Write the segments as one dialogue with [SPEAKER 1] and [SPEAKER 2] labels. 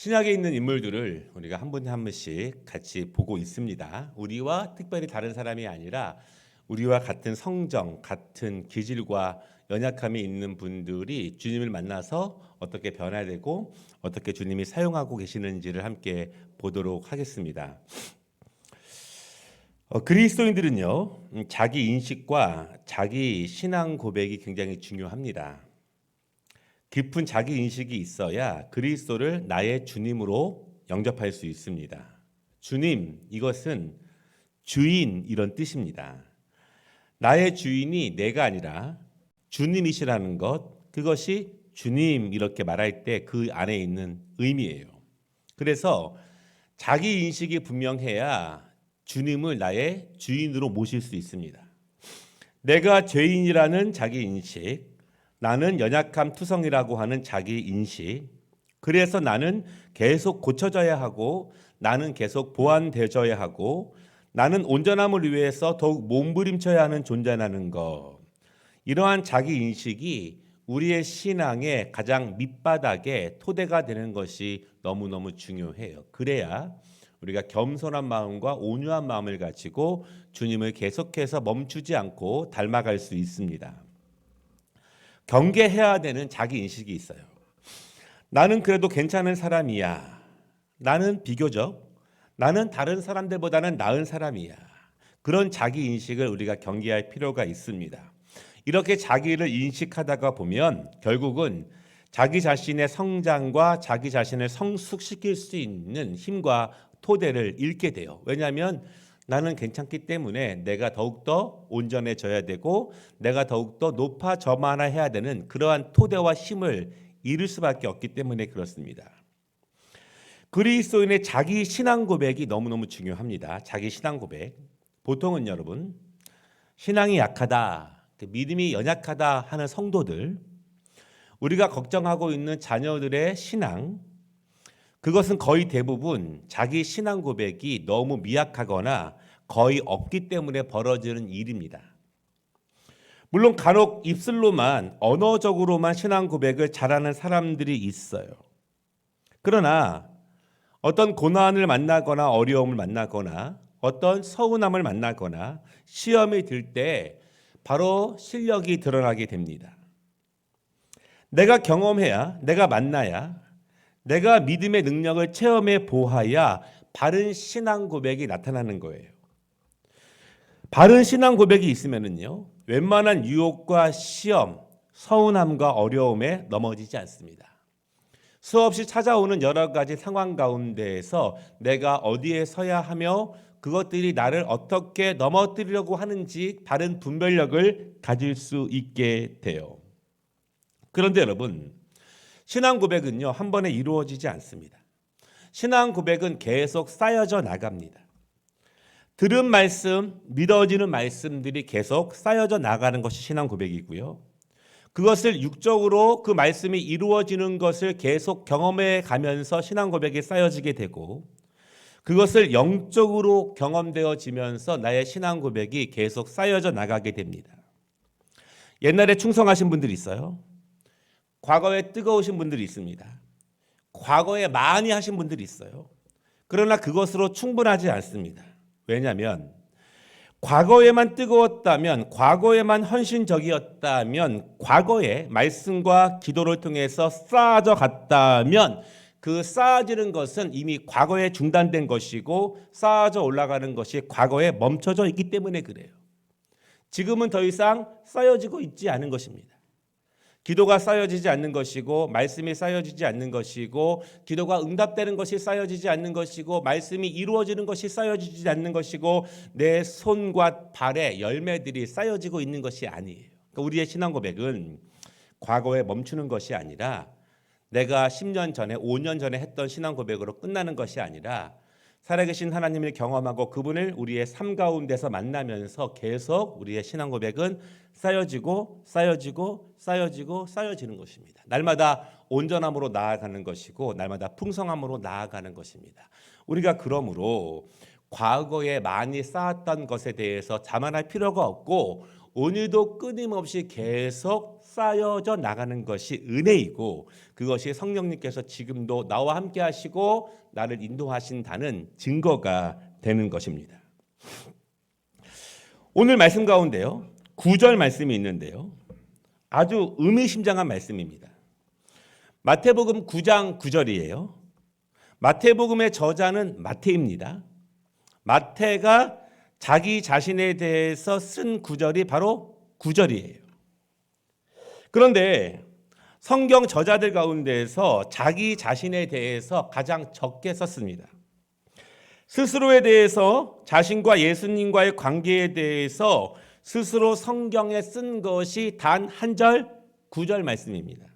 [SPEAKER 1] 신약에 있는 인물들을 우리가 한 분 한 분씩 같이 보고 있습니다. 우리와 특별히 다른 사람이 아니라 우리와 같은 성정, 같은 기질과 연약함이 있는 분들이 주님을 만나서 어떻게 변화되고 어떻게 주님이 사용하고 계시는지를 함께 보도록 하겠습니다. 그리스도인들은요, 자기 인식과 자기 신앙 고백이 굉장히 중요합니다. 깊은 자기 인식이 있어야 그리스도를 나의 주님으로 영접할 수 있습니다. 주님, 이것은 주인 이런 뜻입니다. 나의 주인이 내가 아니라 주님이시라는 것, 그것이 주님 이렇게 말할 때 그 안에 있는 의미예요. 그래서 자기 인식이 분명해야 주님을 나의 주인으로 모실 수 있습니다. 내가 죄인이라는 자기 인식, 나는 연약함 투성이라고 하는 자기 인식, 그래서 나는 계속 고쳐져야 하고 나는 계속 보완되어야 하고 나는 온전함을 위해서 더욱 몸부림쳐야 하는 존재라는 것, 이러한 자기 인식이 우리의 신앙의 가장 밑바닥에 토대가 되는 것이 너무너무 중요해요. 그래야 우리가 겸손한 마음과 온유한 마음을 가지고 주님을 계속해서 멈추지 않고 닮아갈 수 있습니다. 경계해야 되는 자기 인식이 있어요. 나는 그래도 괜찮은 사람이야. 나는 비교적 나는 다른 사람들보다는 나은 사람이야. 그런 자기 인식을 우리가 경계할 필요가 있습니다. 이렇게 자기를 인식하다가 보면 결국은 자기 자신의 성장과 자기 자신을 성숙시킬 수 있는 힘과 토대를 잃게 돼요. 왜냐하면 나는 괜찮기 때문에 내가 더욱더 온전해져야 되고 내가 더욱더 높아져만 해야 되는 그러한 토대와 힘을 잃을 수밖에 없기 때문에 그렇습니다. 그리스도인의 자기 신앙 고백이 너무너무 중요합니다. 자기 신앙 고백. 보통은 여러분, 신앙이 약하다, 믿음이 연약하다 하는 성도들, 우리가 걱정하고 있는 자녀들의 신앙, 그것은 거의 대부분 자기 신앙 고백이 너무 미약하거나 거의 없기 때문에 벌어지는 일입니다. 물론 간혹 입술로만 언어적으로만 신앙 고백을 잘하는 사람들이 있어요. 그러나 어떤 고난을 만나거나 어려움을 만나거나 어떤 서운함을 만나거나 시험이 들 때 바로 실력이 드러나게 됩니다. 내가 경험해야, 내가 만나야, 내가 믿음의 능력을 체험해 보아야 바른 신앙 고백이 나타나는 거예요. 바른 신앙 고백이 있으면은요, 웬만한 유혹과 시험, 서운함과 어려움에 넘어지지 않습니다. 수없이 찾아오는 여러 가지 상황 가운데에서 내가 어디에 서야 하며 그것들이 나를 어떻게 넘어뜨리려고 하는지 바른 분별력을 가질 수 있게 돼요. 그런데 여러분, 신앙 고백은요, 한 번에 이루어지지 않습니다. 신앙 고백은 계속 쌓여져 나갑니다. 들은 말씀, 믿어지는 말씀들이 계속 쌓여져 나가는 것이 신앙 고백이고요. 그것을 육적으로 그 말씀이 이루어지는 것을 계속 경험해 가면서 신앙 고백이 쌓여지게 되고, 그것을 영적으로 경험되어지면서 나의 신앙 고백이 계속 쌓여져 나가게 됩니다. 옛날에 충성하신 분들이 있어요. 과거에 뜨거우신 분들이 있습니다. 과거에 많이 하신 분들이 있어요. 그러나 그것으로 충분하지 않습니다. 왜냐하면 과거에만 뜨거웠다면, 과거에만 헌신적이었다면, 과거에 말씀과 기도를 통해서 쌓아져 갔다면 그 쌓아지는 것은 이미 과거에 중단된 것이고 쌓아져 올라가는 것이 과거에 멈춰져 있기 때문에 그래요. 지금은 더 이상 쌓여지고 있지 않은 것입니다. 기도가 쌓여지지 않는 것이고 말씀이 쌓여지지 않는 것이고 기도가 응답되는 것이 쌓여지지 않는 것이고 말씀이 이루어지는 것이 쌓여지지 않는 것이고 내 손과 발에 열매들이 쌓여지고 있는 것이 아니에요. 그러니까 우리의 신앙 고백은 과거에 멈추는 것이 아니라 내가 10년 전에 5년 전에 했던 신앙 고백으로 끝나는 것이 아니라 살아계신 하나님을 경험하고 그분을 우리의 삶 가운데서 만나면서 계속 우리의 신앙 고백은 쌓여지고 쌓여지고 쌓여지고 쌓여지는 것입니다. 날마다 온전함으로 나아가는 것이고 날마다 풍성함으로 나아가는 것입니다. 우리가 그러므로 과거에 많이 쌓았던 것에 대해서 자만할 필요가 없고 오늘도 끊임없이 계속 쌓여져 나가는 것이 은혜이고 그것이 성령님께서 지금도 나와 함께 하시고 나를 인도하신다는 증거가 되는 것입니다. 오늘 말씀 가운데요. 9절 말씀이 있는데요. 아주 의미심장한 말씀입니다. 마태복음 9장 9절이에요. 마태복음의 저자는 마태입니다. 마태가 자기 자신에 대해서 쓴 구절이 바로 9절이에요. 그런데 성경 저자들 가운데에서 자기 자신에 대해서 가장 적게 썼습니다. 스스로에 대해서 자신과 예수님과의 관계에 대해서 스스로 성경에 쓴 것이 단 한 절 9절 말씀입니다.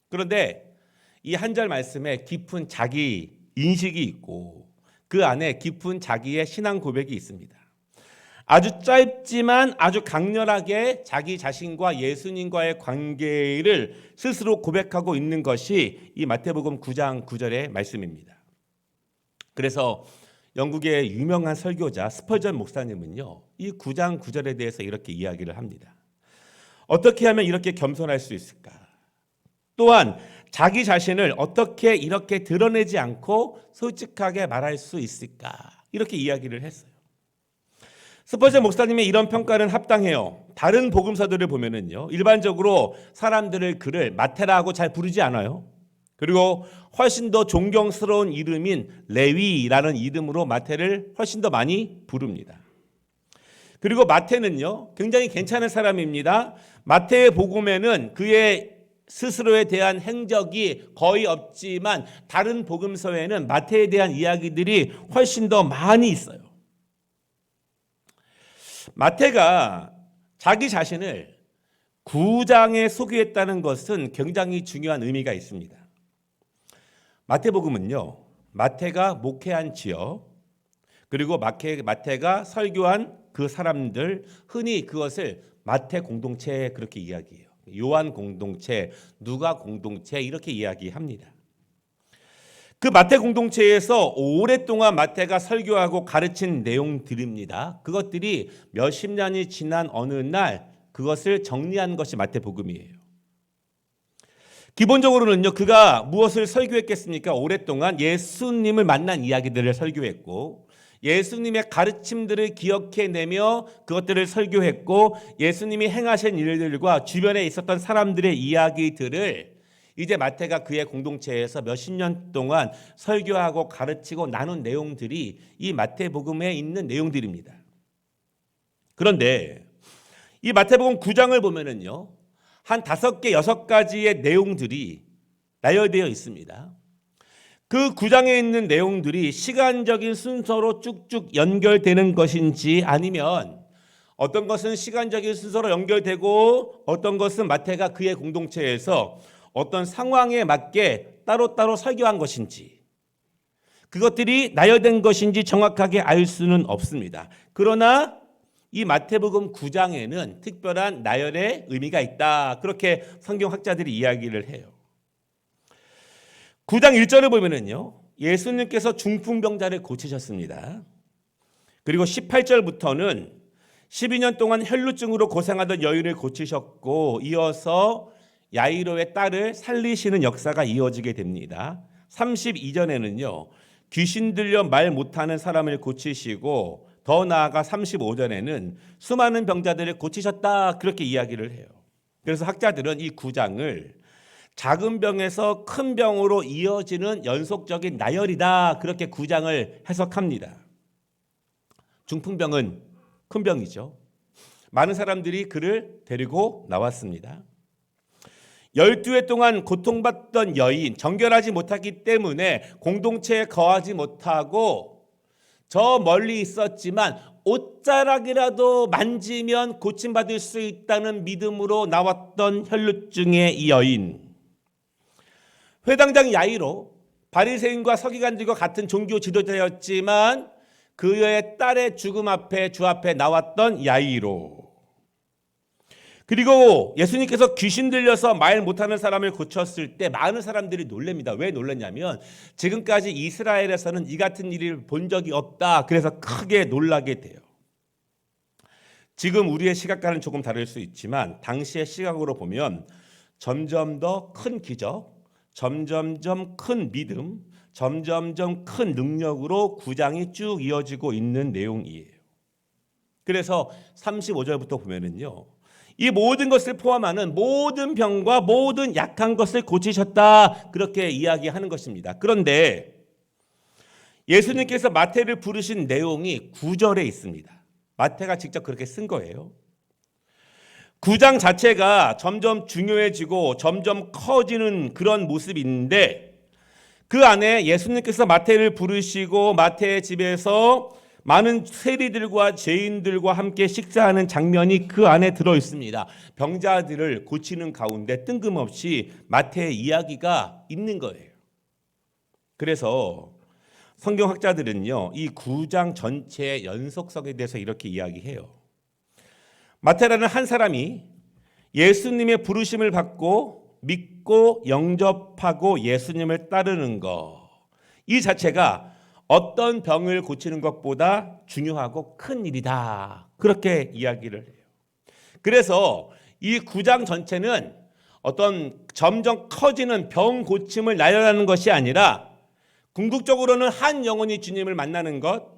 [SPEAKER 1] 그런데 이 한 절 말씀에 깊은 자기 인식이 있고 그 안에 깊은 자기의 신앙 고백이 있습니다. 아주 짧지만 아주 강렬하게 자기 자신과 예수님과의 관계를 스스로 고백하고 있는 것이 이 마태복음 9장 9절의 말씀입니다. 그래서 영국의 유명한 설교자 스퍼전 목사님은요, 이 9장 9절에 대해서 이렇게 이야기를 합니다. 어떻게 하면 이렇게 겸손할 수 있을까? 또한 자기 자신을 어떻게 이렇게 드러내지 않고 솔직하게 말할 수 있을까? 이렇게 이야기를 했어요. 스퍼전 목사님의 이런 평가는 합당해요. 다른 복음서들을 보면은요, 일반적으로 사람들을 그를 마태라고 잘 부르지 않아요. 그리고 훨씬 더 존경스러운 이름인 레위라는 이름으로 마태를 훨씬 더 많이 부릅니다. 그리고 마태는요, 굉장히 괜찮은 사람입니다. 마태의 복음에는 그의 스스로에 대한 행적이 거의 없지만 다른 복음서에는 마태에 대한 이야기들이 훨씬 더 많이 있어요. 마태가 자기 자신을 9장에 소개했다는 것은 굉장히 중요한 의미가 있습니다. 마태복음은요, 마태가 목회한 지역, 그리고 마태가 설교한 그 사람들, 흔히 그것을 마태 공동체 그렇게 이야기해요. 요한 공동체, 누가 공동체 이렇게 이야기합니다. 그 마태 공동체에서 오랫동안 마태가 설교하고 가르친 내용들입니다. 그것들이 몇십 년이 지난 어느 날 그것을 정리한 것이 마태복음이에요. 기본적으로는요, 그가 무엇을 설교했겠습니까? 오랫동안 예수님을 만난 이야기들을 설교했고 예수님의 가르침들을 기억해내며 그것들을 설교했고 예수님이 행하신 일들과 주변에 있었던 사람들의 이야기들을 이제 마태가 그의 공동체에서 몇십 년 동안 설교하고 가르치고 나눈 내용들이 이 마태복음에 있는 내용들입니다. 그런데 이 마태복음 9장을 보면은요, 한 5개, 6가지의 내용들이 나열되어 있습니다. 그 9장에 있는 내용들이 시간적인 순서로 쭉쭉 연결되는 것인지 아니면 어떤 것은 시간적인 순서로 연결되고 어떤 것은 마태가 그의 공동체에서 어떤 상황에 맞게 따로따로 설교한 것인지 그것들이 나열된 것인지 정확하게 알 수는 없습니다. 그러나 이 마태복음 9장에는 특별한 나열의 의미가 있다. 그렇게 성경학자들이 이야기를 해요. 9장 1절을 보면은요, 예수님께서 중풍병자를 고치셨습니다. 그리고 18절부터는 12년 동안 혈루증으로 고생하던 여인을 고치셨고 이어서 야이로의 딸을 살리시는 역사가 이어지게 됩니다. 32절에는요, 귀신 들려 말 못하는 사람을 고치시고 더 나아가 35절에는 수많은 병자들을 고치셨다. 그렇게 이야기를 해요. 그래서 학자들은 이 9장을 작은 병에서 큰 병으로 이어지는 연속적인 나열이다. 그렇게 9장을 해석합니다. 중풍병은 큰 병이죠. 많은 사람들이 그를 데리고 나왔습니다. 12해 동안 고통받던 여인, 정결하지 못하기 때문에 공동체에 거하지 못하고 저 멀리 있었지만 옷자락이라도 만지면 고침받을 수 있다는 믿음으로 나왔던 혈루증의 이 여인. 회당장 야이로, 바리새인과 서기관들과 같은 종교 지도자였지만 그의 딸의 죽음 앞에 주 앞에 나왔던 야이로. 그리고 예수님께서 귀신 들려서 말 못하는 사람을 고쳤을 때 많은 사람들이 놀랍니다. 왜 놀랐냐면 지금까지 이스라엘에서는 이 같은 일을 본 적이 없다. 그래서 크게 놀라게 돼요. 지금 우리의 시각과는 조금 다를 수 있지만 당시의 시각으로 보면 점점 더 큰 기적, 점점점 큰 믿음, 점점점 큰 능력으로 구장이 쭉 이어지고 있는 내용이에요. 그래서 35절부터 보면은요, 이 모든 것을 포함하는 모든 병과 모든 약한 것을 고치셨다, 그렇게 이야기하는 것입니다. 그런데 예수님께서 마태를 부르신 내용이 9절에 있습니다. 마태가 직접 그렇게 쓴 거예요. 9장 자체가 점점 중요해지고 점점 커지는 그런 모습인데, 그 안에 예수님께서 마태를 부르시고 마태의 집에서 많은 세리들과 죄인들과 함께 식사하는 장면이 그 안에 들어 있습니다. 병자들을 고치는 가운데 뜬금없이 마태의 이야기가 있는 거예요. 그래서 성경학자들은요, 이 9장 전체의 연속성에 대해서 이렇게 이야기해요. 마태라는 한 사람이 예수님의 부르심을 받고 믿고 영접하고 예수님을 따르는 것, 이 자체가 어떤 병을 고치는 것보다 중요하고 큰 일이다, 그렇게 이야기를 해요. 그래서 이 9장 전체는 어떤 점점 커지는 병 고침을 나열하는 것이 아니라 궁극적으로는 한 영혼이 주님을 만나는 것,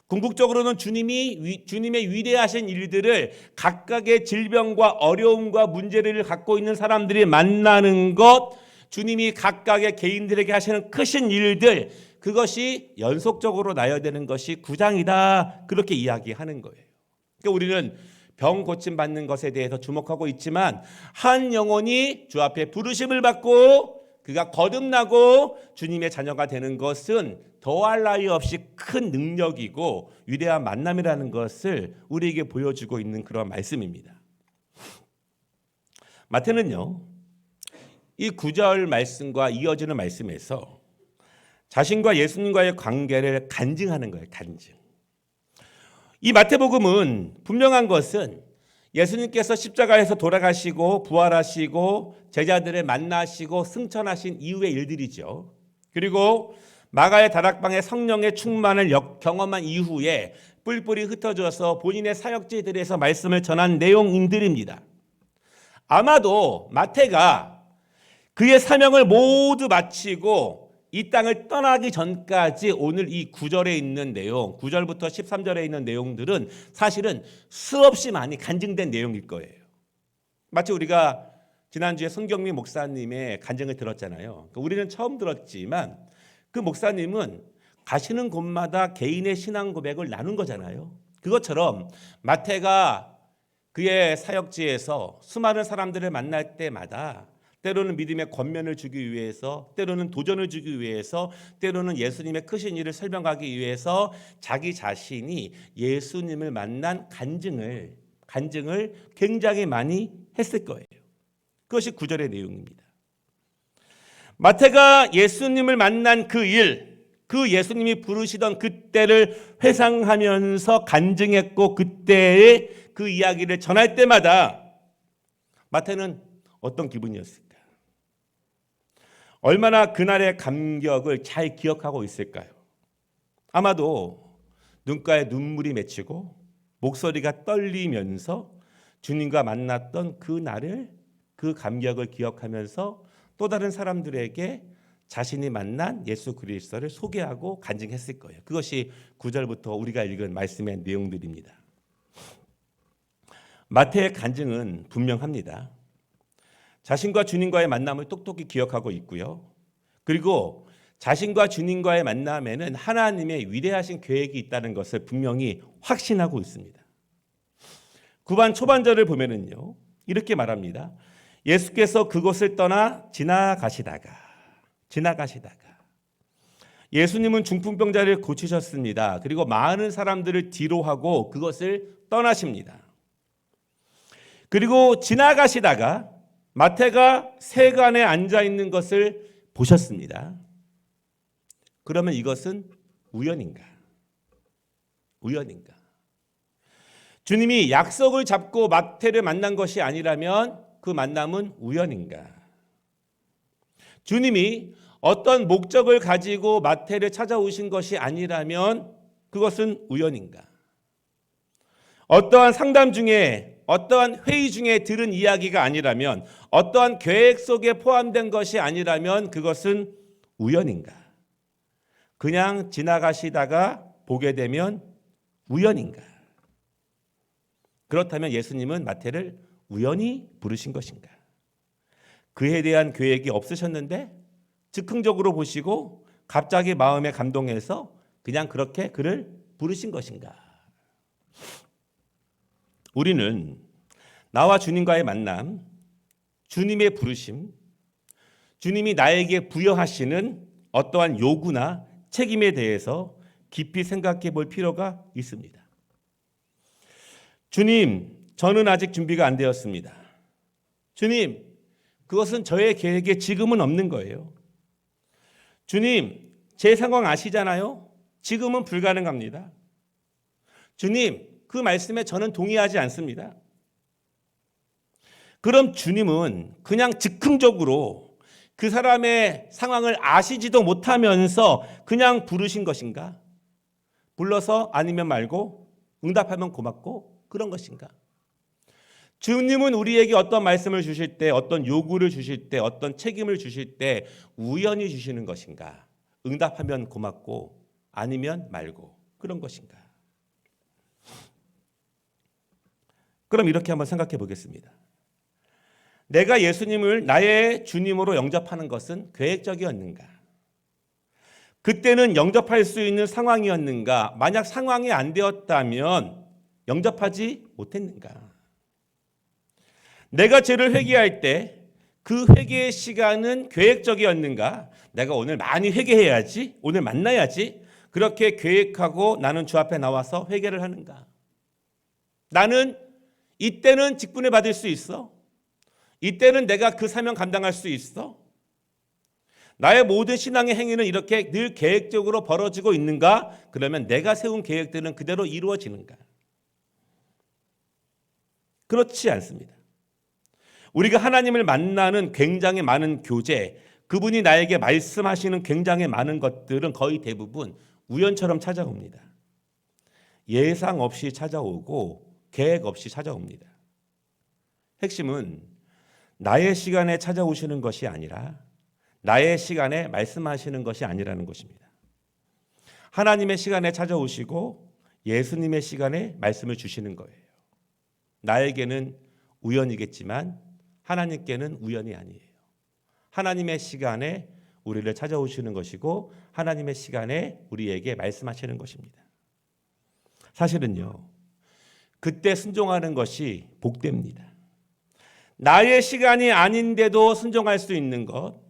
[SPEAKER 1] 궁극적으로는 주님의 위대하신 일들을 각각의 질병과 어려움과 문제를 갖고 있는 사람들이 만나는 것, 주님이 각각의 개인들에게 하시는 크신 일들, 그것이 연속적으로 나열되는 것이 9장이다, 그렇게 이야기하는 거예요. 그러니까 우리는 병 고침 받는 것에 대해서 주목하고 있지만 한 영혼이 주 앞에 부르심을 받고 그가 거듭나고 주님의 자녀가 되는 것은 더할 나위 없이 큰 능력이고 위대한 만남이라는 것을 우리에게 보여주고 있는 그런 말씀입니다. 마태는요, 이 9절 말씀과 이어지는 말씀에서 자신과 예수님과의 관계를 간증하는 거예요. 간증. 이 마태복음은 분명한 것은 예수님께서 십자가에서 돌아가시고 부활하시고 제자들을 만나시고 승천하신 이후의 일들이죠. 그리고 마가의 다락방에 성령의 충만을 경험한 이후에 뿔뿔이 흩어져서 본인의 사역지들에서 말씀을 전한 내용들입니다. 아마도 마태가 그의 사명을 모두 마치고 이 땅을 떠나기 전까지 오늘 이 9절에 있는 내용, 9절부터 13절에 있는 내용들은 사실은 수없이 많이 간증된 내용일 거예요. 마치 우리가 지난주에 손경민 목사님의 간증을 들었잖아요. 우리는 처음 들었지만 그 목사님은 가시는 곳마다 개인의 신앙 고백을 나눈 거잖아요. 그것처럼 마태가 그의 사역지에서 수많은 사람들을 만날 때마다 때로는 믿음의 권면을 주기 위해서, 때로는 도전을 주기 위해서, 때로는 예수님의 크신 일을 설명하기 위해서 자기 자신이 예수님을 만난 간증을 굉장히 많이 했을 거예요. 그것이 9절의 내용입니다. 마태가 예수님을 만난 그 일, 그 예수님이 부르시던 그때를 회상하면서 간증했고 그때의 그 이야기를 전할 때마다 마태는 어떤 기분이었을까? 얼마나 그날의 감격을 잘 기억하고 있을까요? 아마도 눈가에 눈물이 맺히고 목소리가 떨리면서 주님과 만났던 그 날을, 그 감격을 기억하면서 또 다른 사람들에게 자신이 만난 예수 그리스도를 소개하고 간증했을 거예요. 그것이 9절부터 우리가 읽은 말씀의 내용들입니다. 마태의 간증은 분명합니다. 자신과 주님과의 만남을 똑똑히 기억하고 있고요. 그리고 자신과 주님과의 만남에는 하나님의 위대하신 계획이 있다는 것을 분명히 확신하고 있습니다. 9반 초반절을 보면은요, 이렇게 말합니다. 예수께서 그곳을 떠나 지나가시다가 예수님은 중풍병자를 고치셨습니다. 그리고 많은 사람들을 뒤로 하고 그것을 떠나십니다. 그리고 지나가시다가 마태가 세간에 앉아 있는 것을 보셨습니다. 그러면 이것은 우연인가? 주님이 약속을 잡고 마태를 만난 것이 아니라면 그 만남은 우연인가? 주님이 어떤 목적을 가지고 마태를 찾아오신 것이 아니라면 그것은 우연인가? 어떠한 상담 중에 어떠한 회의 중에 들은 이야기가 아니라면 어떠한 계획 속에 포함된 것이 아니라면 그것은 우연인가? 그냥 지나가시다가 보게 되면 우연인가? 그렇다면 예수님은 마태를 우연히 부르신 것인가? 그에 대한 계획이 없으셨는데 즉흥적으로 보시고 갑자기 마음에 감동해서 그냥 그렇게 그를 부르신 것인가? 우리는 나와 주님과의 만남, 주님의 부르심, 주님이 나에게 부여하시는 어떠한 요구나 책임에 대해서 깊이 생각해 볼 필요가 있습니다. 주님, 저는 아직 준비가 안 되었습니다. 주님, 그것은 저의 계획에 지금은 없는 거예요. 주님, 제 상황 아시잖아요? 지금은 불가능합니다. 주님, 그 말씀에 저는 동의하지 않습니다. 그럼 주님은 그냥 즉흥적으로 그 사람의 상황을 아시지도 못하면서 그냥 부르신 것인가? 불러서 아니면 말고 응답하면 고맙고 그런 것인가? 주님은 우리에게 어떤 말씀을 주실 때, 어떤 요구를 주실 때, 어떤 책임을 주실 때 우연히 주시는 것인가? 응답하면 고맙고 아니면 말고 그런 것인가? 그럼 이렇게 한번 생각해 보겠습니다. 내가 예수님을 나의 주님으로 영접하는 것은 계획적이었는가? 그때는 영접할 수 있는 상황이었는가? 만약 상황이 안 되었다면 영접하지 못했는가? 내가 죄를 회개할 때 그 회개의 시간은 계획적이었는가? 내가 오늘 많이 회개해야지, 오늘 만나야지, 그렇게 계획하고 나는 주 앞에 나와서 회개를 하는가? 나는 이때는 직분을 받을 수 있어? 이때는 내가 그 사명 감당할 수 있어? 나의 모든 신앙의 행위는 이렇게 늘 계획적으로 벌어지고 있는가? 그러면 내가 세운 계획들은 그대로 이루어지는가? 그렇지 않습니다. 우리가 하나님을 만나는 굉장히 많은 교제, 그분이 나에게 말씀하시는 굉장히 많은 것들은 거의 대부분 우연처럼 찾아옵니다. 예상 없이 찾아오고 계획 없이 찾아옵니다. 핵심은 나의 시간에 찾아오시는 것이 아니라 나의 시간에 말씀하시는 것이 아니라는 것입니다. 하나님의 시간에 찾아오시고 예수님의 시간에 말씀을 주시는 거예요. 나에게는 우연이겠지만 하나님께는 우연이 아니에요. 하나님의 시간에 우리를 찾아오시는 것이고 하나님의 시간에 우리에게 말씀하시는 것입니다. 사실은요, 그때 순종하는 것이 복됩니다. 나의 시간이 아닌데도 순종할 수 있는 것,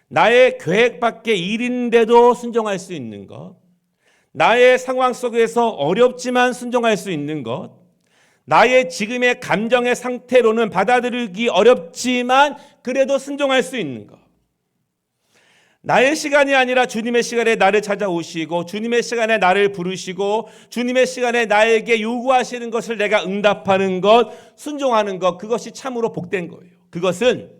[SPEAKER 1] 나의 계획 밖의 일인데도 순종할 수 있는 것, 나의 상황 속에서 어렵지만 순종할 수 있는 것, 나의 지금의 감정의 상태로는 받아들이기 어렵지만 그래도 순종할 수 있는 것. 나의 시간이 아니라 주님의 시간에 나를 찾아오시고 주님의 시간에 나를 부르시고 주님의 시간에 나에게 요구하시는 것을 내가 응답하는 것, 순종하는 것, 그것이 참으로 복된 거예요. 그것은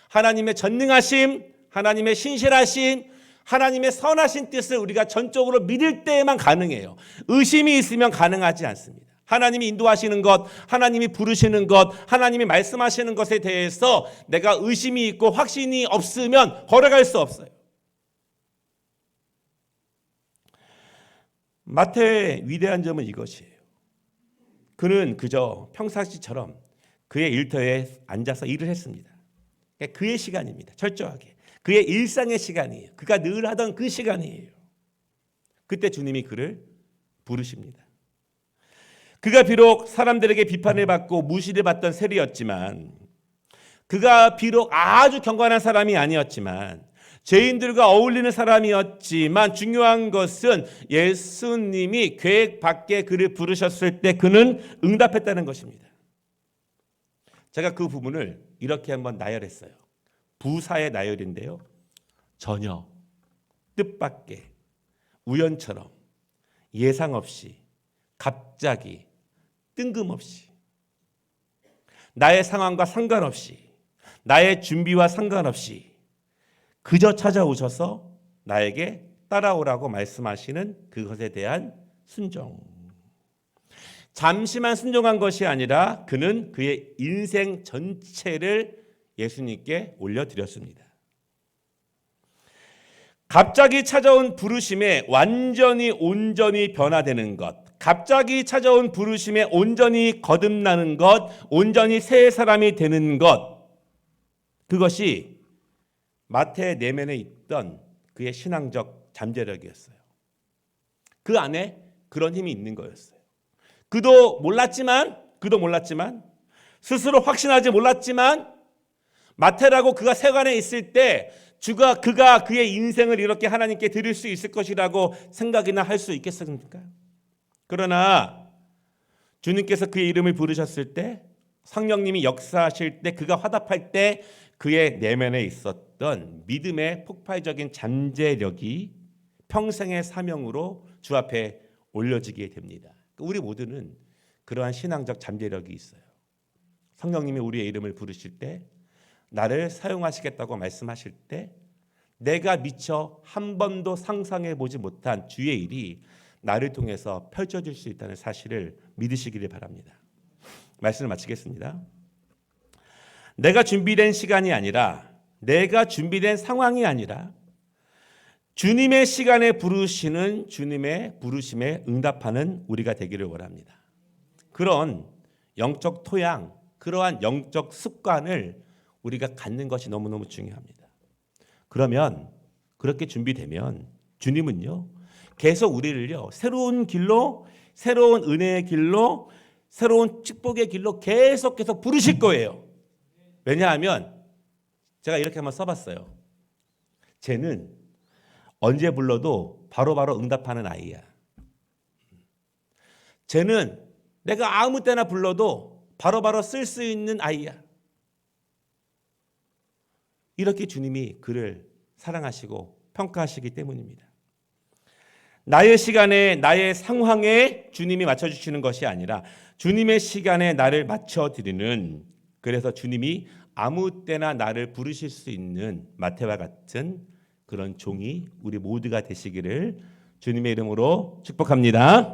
[SPEAKER 1] 하나님의 전능하심, 하나님의 신실하심, 하나님의 선하신 뜻을 우리가 전적으로 믿을 때에만 가능해요. 의심이 있으면 가능하지 않습니다. 하나님이 인도하시는 것, 하나님이 부르시는 것, 하나님이 말씀하시는 것에 대해서 내가 의심이 있고 확신이 없으면 걸어갈 수 없어요. 마태의 위대한 점은 이것이에요. 그는 그저 평상시처럼 그의 일터에 앉아서 일을 했습니다. 그의 시간입니다. 철저하게. 그의 일상의 시간이에요. 그가 늘 하던 그 시간이에요. 그때 주님이 그를 부르십니다. 그가 비록 사람들에게 비판을 받고 무시를 받던 세리였지만, 그가 비록 아주 경건한 사람이 아니었지만, 죄인들과 어울리는 사람이었지만 중요한 것은 예수님이 계획 밖에 그를 부르셨을 때 그는 응답했다는 것입니다. 제가 그 부분을 이렇게 한번 나열했어요. 부사의 나열인데요. 전혀, 뜻밖의, 우연처럼, 예상 없이, 갑자기, 뜬금없이, 나의 상황과 상관없이, 나의 준비와 상관없이 그저 찾아오셔서 나에게 따라오라고 말씀하시는 그것에 대한 순종. 잠시만 순종한 것이 아니라 그는 그의 인생 전체를 예수님께 올려드렸습니다. 갑자기 찾아온 부르심에 완전히 온전히 변화되는 것, 갑자기 찾아온 부르심에 온전히 거듭나는 것, 온전히 새 사람이 되는 것, 그것이 마태의 내면에 있던 그의 신앙적 잠재력이었어요. 그 안에 그런 힘이 있는 거였어요. 그도 몰랐지만 스스로 확신하지 몰랐지만 마태라고 그가 세관에 있을 때 그가 그의 인생을 이렇게 하나님께 드릴 수 있을 것이라고 생각이나 할 수 있겠습니까? 그러나 주님께서 그의 이름을 부르셨을 때, 성령님이 역사하실 때, 그가 화답할 때 그의 내면에 있었던 믿음의 폭발적인 잠재력이 평생의 사명으로 주 앞에 올려지게 됩니다. 우리 모두는 그러한 신앙적 잠재력이 있어요. 성령님이 우리의 이름을 부르실 때, 나를 사용하시겠다고 말씀하실 때 내가 미처 한 번도 상상해 보지 못한 주의 일이 나를 통해서 펼쳐질 수 있다는 사실을 믿으시기를 바랍니다. 말씀을 마치겠습니다. 내가 준비된 시간이 아니라, 내가 준비된 상황이 아니라 주님의 시간에 부르시는 주님의 부르심에 응답하는 우리가 되기를 원합니다. 그런 영적 토양, 그러한 영적 습관을 우리가 갖는 것이 너무너무 중요합니다. 그러면 그렇게 준비되면 주님은요, 계속 우리를요, 새로운 길로, 새로운 은혜의 길로, 새로운 축복의 길로 계속 부르실 거예요. 왜냐하면 제가 이렇게 한번 써봤어요. 쟤는 언제 불러도 바로바로 응답하는 아이야. 쟤는 내가 아무 때나 불러도 바로바로 쓸 수 있는 아이야. 이렇게 주님이 그를 사랑하시고 평가하시기 때문입니다. 나의 시간에, 나의 상황에 주님이 맞춰주시는 것이 아니라 주님의 시간에 나를 맞춰드리는, 그래서 주님이 아무 때나 나를 부르실 수 있는 마태와 같은 그런 종이 우리 모두가 되시기를 주님의 이름으로 축복합니다.